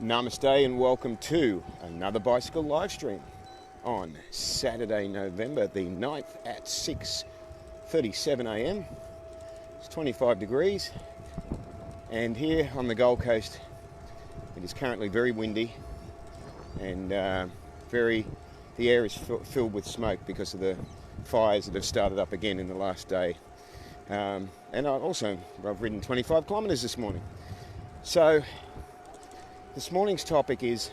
Namaste and welcome to another bicycle live stream on Saturday, November the 9th at 6:37 a.m. It's 25 degrees and here on the Gold Coast it is currently very windy and the air is filled with smoke because of the fires that have started up again in the last day. And I've ridden 25 kilometres this morning. So this morning's topic is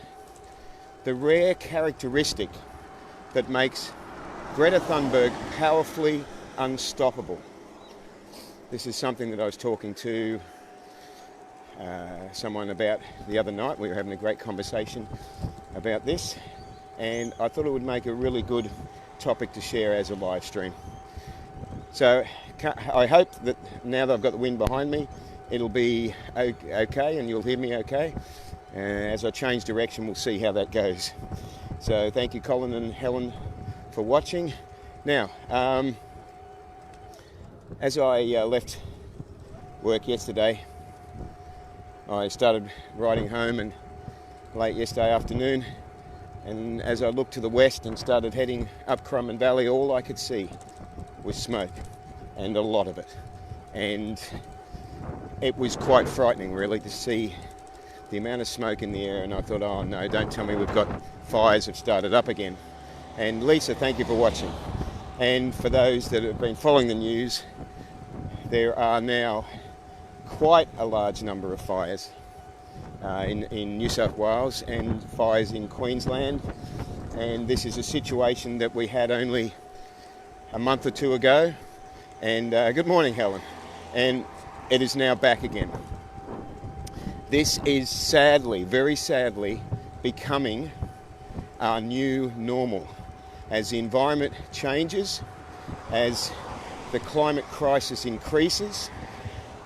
the rare characteristic that makes Greta Thunberg powerfully unstoppable. This is something that I was talking to someone about the other night. We were having a great conversation about this, and I thought it would make a really good topic to share as a live stream. So I hope that now that I've got the wind behind me, it'll be okay and you'll hear me okay. As I change direction, we'll see how that goes. So thank you, Colin and Helen, for watching. Now, as I left work yesterday, I started riding home and late yesterday afternoon, and as I looked to the west and started heading up Crumman Valley, all I could see was smoke, and a lot of it. And it was quite frightening, really, to see the amount of smoke in the air, and I thought, oh no, don't tell me we've got fires have started up again. And Lisa, thank you for watching. And for those that have been following the news, there are now quite a large number of fires in New South Wales and fires in Queensland. And this is a situation that we had only a month or two ago. And good morning, Helen. And it is now back again. This is sadly, very sadly, becoming our new normal. As the environment changes, as the climate crisis increases,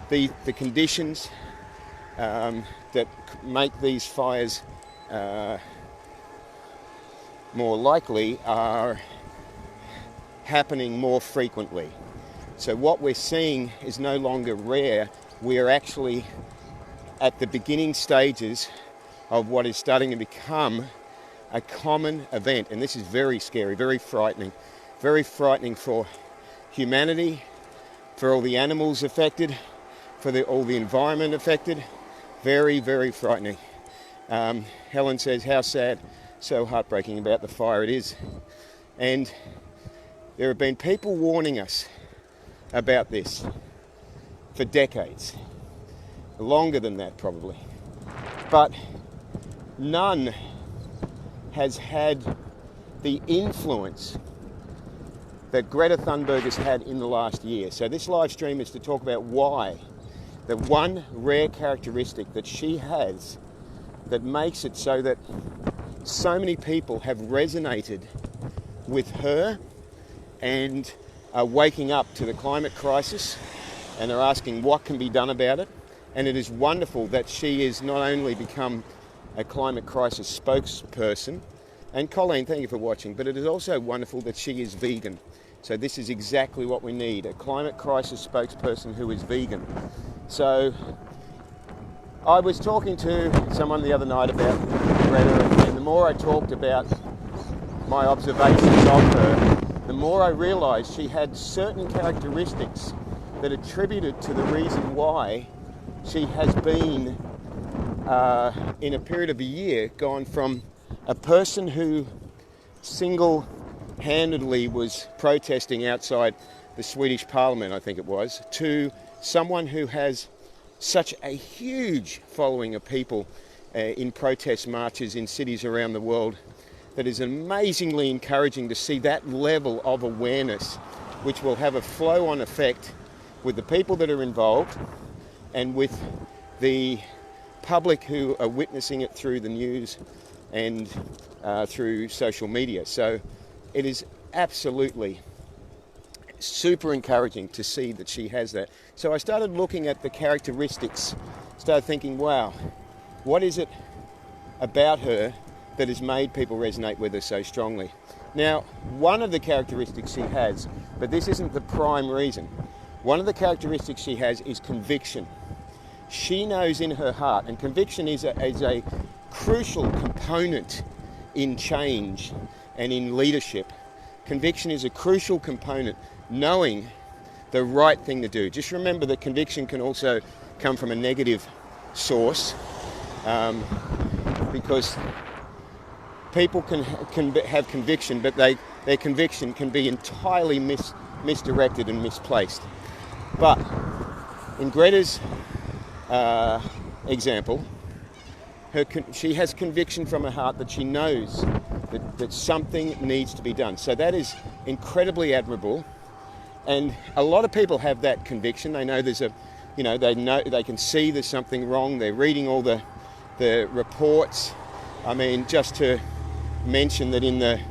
the conditions that make these fires more likely are happening more frequently. So what we're seeing is no longer rare. We are actually at the beginning stages of what is starting to become a common event. And this is very scary, very frightening for humanity, for all the animals affected, for all the environment affected. Very, very frightening. Helen says, how sad, so heartbreaking about the fire it is. And there have been people warning us about this for decades. Longer than that, probably. But none has had the influence that Greta Thunberg has had in the last year. So this live stream is to talk about why the one rare characteristic that she has that makes it so that so many people have resonated with her and are waking up to the climate crisis and are asking what can be done about it. And it is wonderful that she has not only become a climate crisis spokesperson, and Colleen, thank you for watching, but it is also wonderful that she is vegan. So this is exactly what we need, a climate crisis spokesperson who is vegan. So I was talking to someone the other night about Greta, and the more I talked about my observations of her, the more I realised she had certain characteristics that attributed to the reason why she has been, in a period of a year, gone from a person who single-handedly was protesting outside the Swedish Parliament, I think it was, to someone who has such a huge following of people in protest marches in cities around the world. That is amazingly encouraging to see that level of awareness, which will have a flow-on effect with the people that are involved and with the public who are witnessing it through the news and through social media. So it is absolutely super encouraging to see that she has that. So I started looking at the characteristics, started thinking, wow, what is it about her that has made people resonate with her so strongly? Now, one of the characteristics she has, but this isn't the prime reason, one of the characteristics she has is conviction. she knows in her heart, and conviction is a crucial component in change and in leadership. Conviction is a crucial component, knowing the right thing to do. Just remember that conviction can also come from a negative source, because people can have conviction, but their conviction can be entirely misdirected and misplaced. But in Greta's example, she has conviction from her heart that she knows that something needs to be done. So that is incredibly admirable. And a lot of people have that conviction. They know they can see there's something wrong. They're reading all the reports. I mean, just to mention that in the,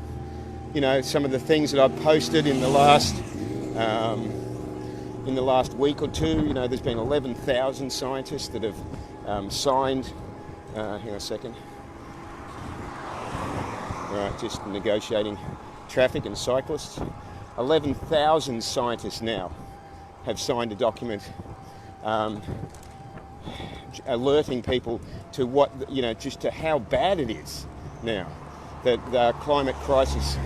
some of the things that I've posted in the last week or two, there's been 11,000 scientists that have signed. Hang on a second. All right, just negotiating traffic and cyclists. 11,000 scientists now have signed a document alerting people to what, just to how bad it is now. That the climate crisis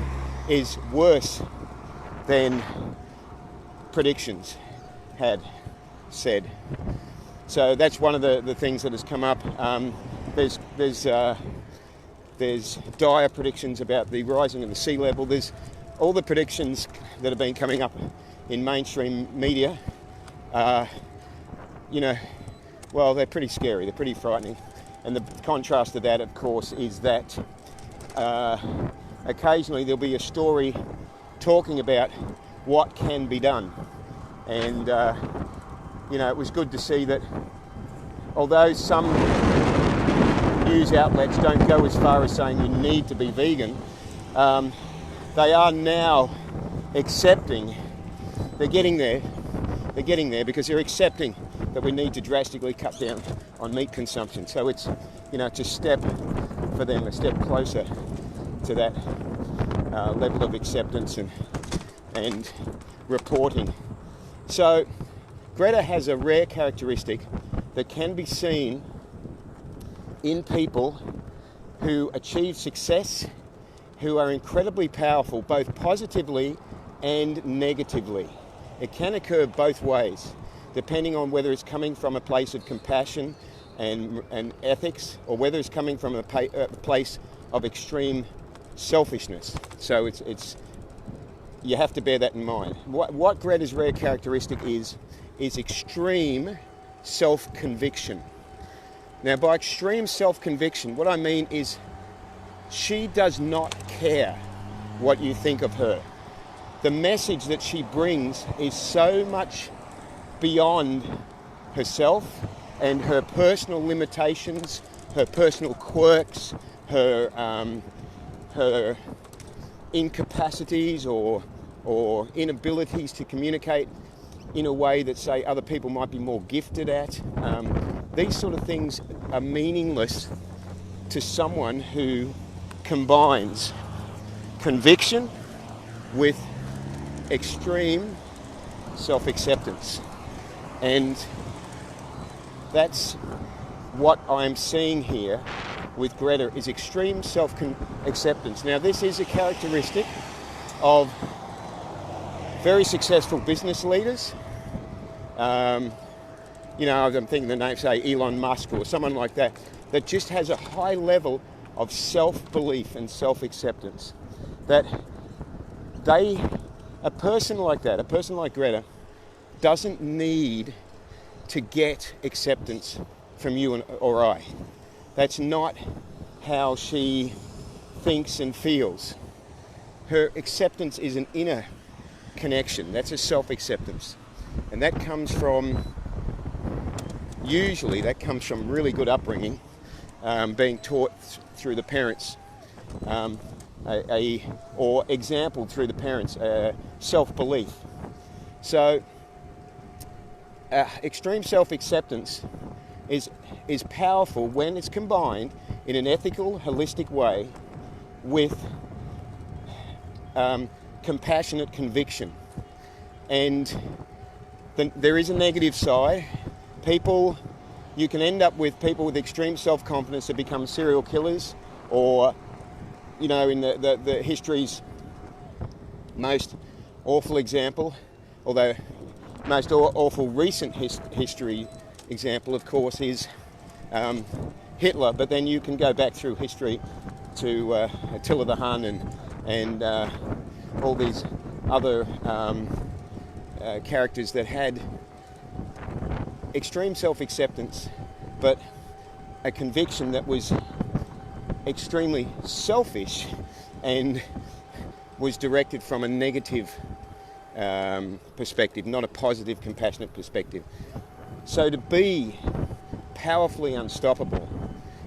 is worse than predictions had said. So that's one of the things that has come up. There's dire predictions about the rising of the sea level. There's all the predictions that have been coming up in mainstream media. Well, they're pretty scary. They're pretty frightening. And the contrast to that, of course, is that occasionally there'll be a story talking about what can be done. And, it was good to see that although some news outlets don't go as far as saying you need to be vegan, they are now accepting, they're getting there because they're accepting that we need to drastically cut down on meat consumption. So it's, it's a step for them, a step closer to that level of acceptance and reporting. So Greta has a rare characteristic that can be seen in people who achieve success, who are incredibly powerful, both positively and negatively. It can occur both ways, depending on whether it's coming from a place of compassion and ethics, or whether it's coming from a place of extreme selfishness. So it's you have to bear that in mind. What Greta's rare characteristic is extreme self-conviction. Now, by extreme self-conviction, what I mean is she does not care what you think of her. The message that she brings is so much beyond herself and her personal limitations, her personal quirks, her incapacities or inabilities to communicate in a way that, say, other people might be more gifted at. These sort of things are meaningless to someone who combines conviction with extreme self-acceptance. And that's what I'm seeing here with Greta, is extreme self-acceptance. Now, this is a characteristic of very successful business leaders. I'm thinking the name, say, Elon Musk or someone like that, that just has a high level of self-belief and self-acceptance. That a person like Greta, doesn't need to get acceptance from you or I. That's not how she thinks and feels. Her acceptance is an inner connection. That's a self-acceptance. And that comes from really good upbringing, being taught through the parents, or example through the parents, self-belief. So extreme self-acceptance is powerful when it's combined in an ethical, holistic way with compassionate conviction. And there is a negative side. People you can end up with people with extreme self-confidence that become serial killers, or, you know, in the history's most awful example, although most awful recent history example, of course, is Hitler. But then you can go back through history to Attila the Hun and all these other characters that had extreme self-acceptance, but a conviction that was extremely selfish and was directed from a negative perspective, not a positive, compassionate perspective. So to be powerfully unstoppable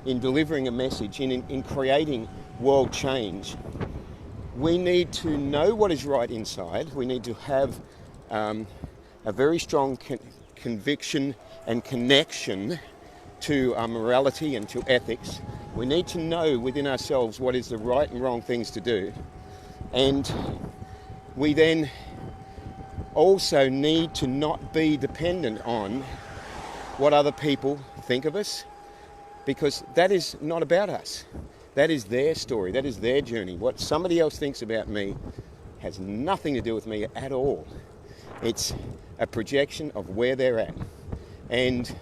in delivering a message, in creating world change, we need to know what is right inside. We need to have a very strong conviction and connection to our morality and to ethics. We need to know within ourselves what is the right and wrong things to do. And we then also need to not be dependent on what other people think of us, because that is not about us. That is their story. That is their journey. What somebody else thinks about me has nothing to do with me at all. It's a projection of where they're at. And,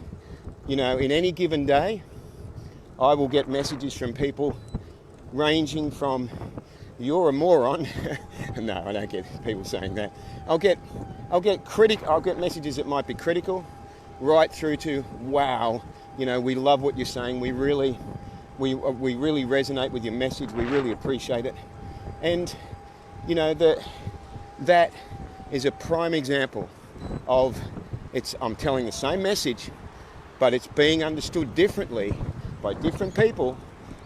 you know, in any given day, I will get messages from people ranging from, "You're a moron." No, I don't get people saying that. I'll get messages that might be critical, right through to, "Wow, you know, we love what you're saying. We really resonate with your message. We really appreciate it." And, you know, that is a prime example of I'm telling the same message, but it's being understood differently by different people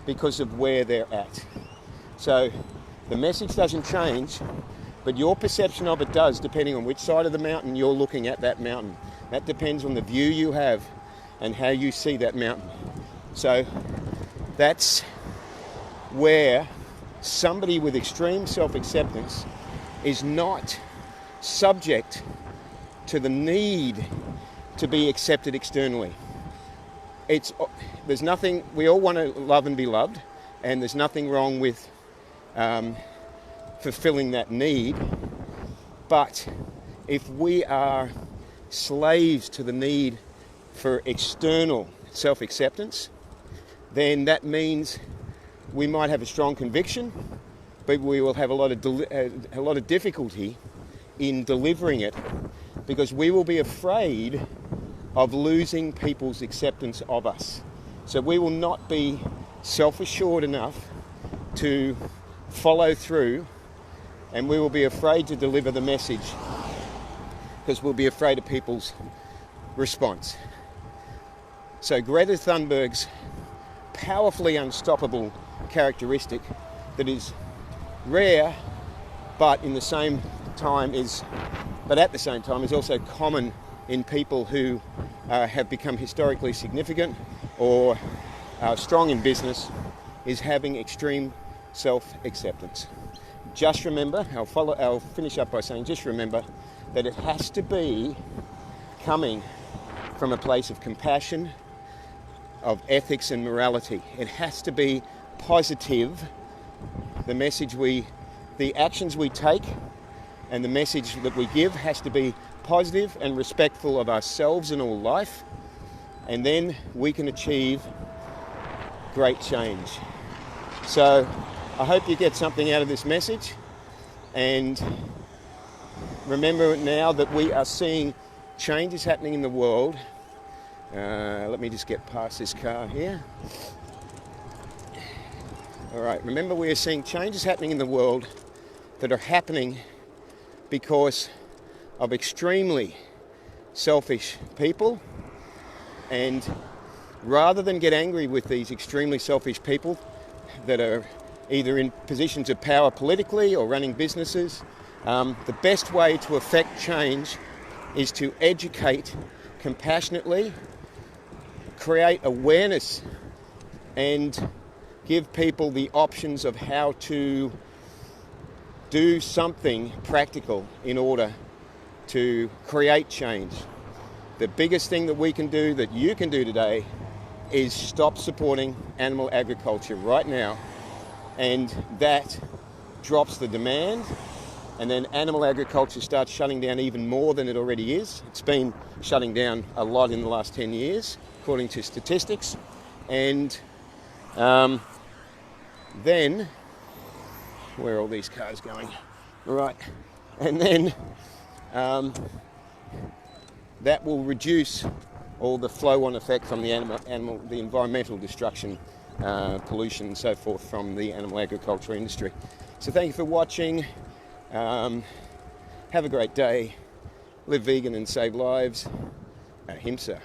because of where they're at. So the message doesn't change, but your perception of it does, depending on which side of the mountain you're looking at that mountain. That depends on the view you have and how you see that mountain. So that's where somebody with extreme self-acceptance is not subject to the need to be accepted externally. There's nothing, we all want to love and be loved, and there's nothing wrong with fulfilling that need. But if we are slaves to the need for external self-acceptance, then that means we might have a strong conviction, but we will have a lot of difficulty in delivering it, because we will be afraid of losing people's acceptance of us. So we will not be self-assured enough to follow through, and we will be afraid to deliver the message because we'll be afraid of people's response. So Greta Thunberg's powerfully unstoppable characteristic that is rare, but at the same time is also common in people who have become historically significant or are strong in business, is having extreme self-acceptance. Just remember, I'll finish up by saying, just remember that it has to be coming from a place of compassion, of ethics and morality. It has to be positive. The actions we take and the message that we give has to be positive and respectful of ourselves and all life, and then we can achieve great change. So I hope you get something out of this message, and remember now that we are seeing changes happening in the world. Let me just get past this car here. All right, remember we are seeing changes happening in the world that are happening because of extremely selfish people, and rather than get angry with these extremely selfish people that are either in positions of power politically or running businesses, the best way to affect change is to educate compassionately, create awareness, and give people the options of how to do something practical in order to create change. The biggest thing that we can do, that you can do today, is stop supporting animal agriculture right now, and that drops the demand, and then animal agriculture starts shutting down even more than it already is. It's been shutting down a lot in the last 10 years, according to statistics. And then, where are all these cars going? Right, and then that will reduce all the flow-on effect from the the environmental destruction, pollution and so forth from the animal agriculture industry. So thank you for watching. Have a great day. Live vegan and save lives. Ahimsa.